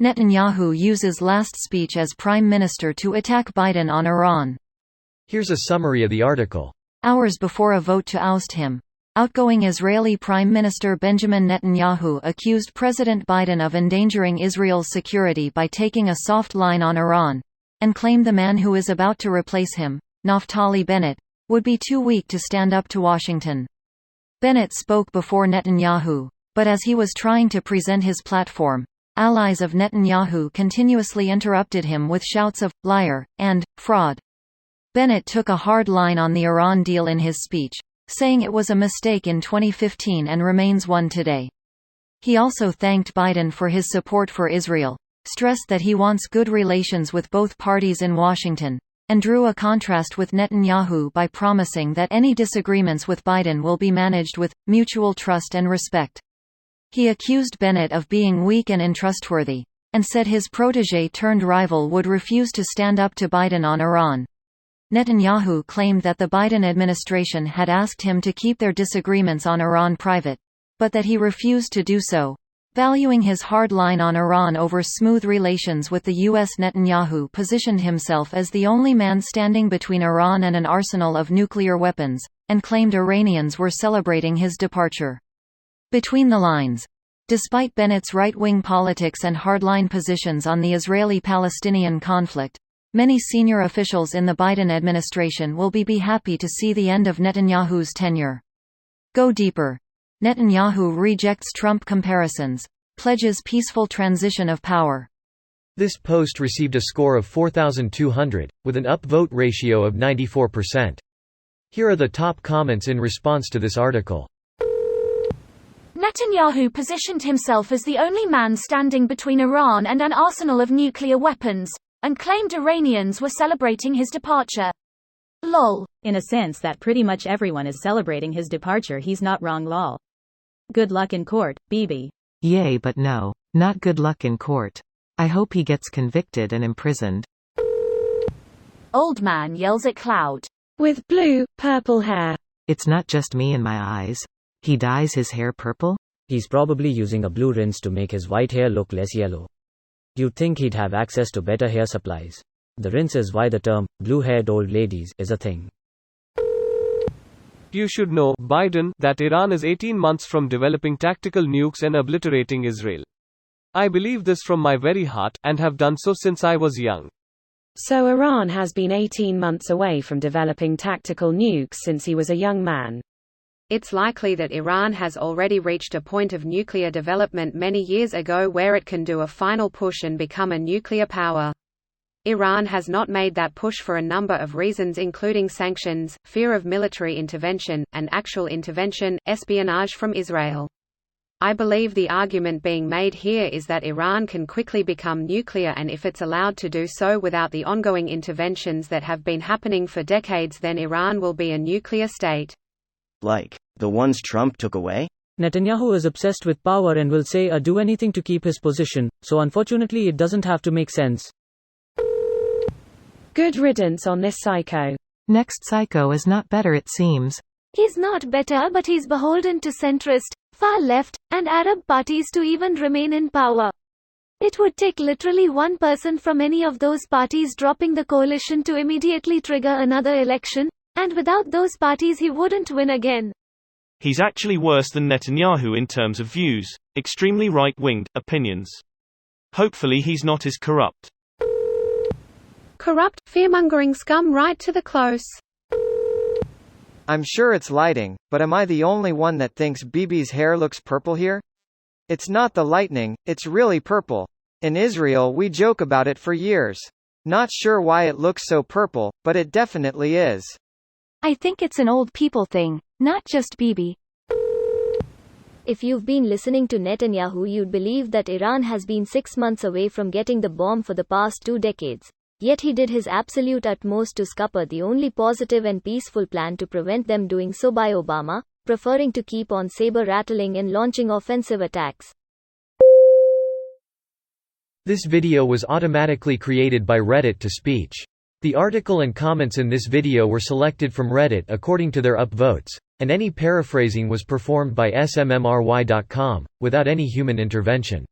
Netanyahu uses last speech as prime minister to attack Biden on Iran. Here's a summary of the article. Hours before a vote to oust him, outgoing Israeli Prime Minister Benjamin Netanyahu accused President Biden of endangering Israel's security by taking a soft line on Iran, and claimed the man who is about to replace him, Naftali Bennett, would be too weak to stand up to Washington. Bennett spoke before Netanyahu, but as he was trying to present his platform, allies of Netanyahu continuously interrupted him with shouts of "liar" and "fraud." Bennett took a hard line on the Iran deal in his speech, saying it was a mistake in 2015 and remains one today. He also thanked Biden for his support for Israel, stressed that he wants good relations with both parties in Washington, and drew a contrast with Netanyahu by promising that any disagreements with Biden will be managed with mutual trust and respect. He accused Bennett of being weak and untrustworthy, and said his protégé-turned-rival would refuse to stand up to Biden on Iran. Netanyahu claimed that the Biden administration had asked him to keep their disagreements on Iran private, but that he refused to do so, valuing his hard line on Iran over smooth relations with the U.S. Netanyahu positioned himself as the only man standing between Iran and an arsenal of nuclear weapons, and claimed Iranians were celebrating his departure. Between the lines. Despite Bennett's right-wing politics and hardline positions on the Israeli-Palestinian conflict, many senior officials in the Biden administration will be happy to see the end of Netanyahu's tenure. Go deeper. Netanyahu rejects Trump comparisons, pledges peaceful transition of power. This post received a score of 4,200, with an upvote ratio of 94%. Here are the top comments in response to this article. Netanyahu positioned himself as the only man standing between Iran and an arsenal of nuclear weapons, and claimed Iranians were celebrating his departure. Lol. In a sense that pretty much everyone is celebrating his departure. He's not wrong, lol. Good luck in court, Bibi. Yay, but no. Not good luck in court. I hope he gets convicted and imprisoned. Old man yells at cloud. With blue, purple hair. It's not just me and my eyes. He dyes his hair purple? He's probably using a blue rinse to make his white hair look less yellow. You'd think he'd have access to better hair supplies. The rinse is why the term, blue-haired old ladies, is a thing. You should know, Biden, that Iran is 18 months from developing tactical nukes and obliterating Israel. I believe this from my very heart, and have done so since I was young. So Iran has been 18 months away from developing tactical nukes since he was a young man. It's likely that Iran has already reached a point of nuclear development many years ago where it can do a final push and become a nuclear power. Iran has not made that push for a number of reasons, including sanctions, fear of military intervention, and actual intervention, espionage from Israel. I believe the argument being made here is that Iran can quickly become nuclear, and if it's allowed to do so without the ongoing interventions that have been happening for decades, then Iran will be a nuclear state. Like the ones Trump took away? Netanyahu is obsessed with power and will say or do anything to keep his position, so unfortunately it doesn't have to make sense. Good riddance on this psycho. Next psycho is not better, it seems. He's not better, but he's beholden to centrist, far-left, and Arab parties to even remain in power. It would take literally one person from any of those parties dropping the coalition to immediately trigger another election, and without those parties he wouldn't win again. He's actually worse than Netanyahu in terms of views, extremely right-winged opinions. Hopefully he's not as corrupt. Corrupt, fear-mongering scum right to the close. I'm sure it's lighting, but am I the only one that thinks Bibi's hair looks purple here? It's not the lightning, it's really purple. In Israel we joke about it for years. Not sure why it looks so purple, but it definitely is. I think it's an old people thing, not just Bibi. If you've been listening to Netanyahu, you'd believe that Iran has been 6 months away from getting the bomb for the past 2 decades. Yet he did his absolute utmost to scupper the only positive and peaceful plan to prevent them doing so by Obama, preferring to keep on saber-rattling and launching offensive attacks. This video was automatically created by Reddit to speech. The article and comments in this video were selected from Reddit according to their upvotes, and any paraphrasing was performed by smmry.com, without any human intervention.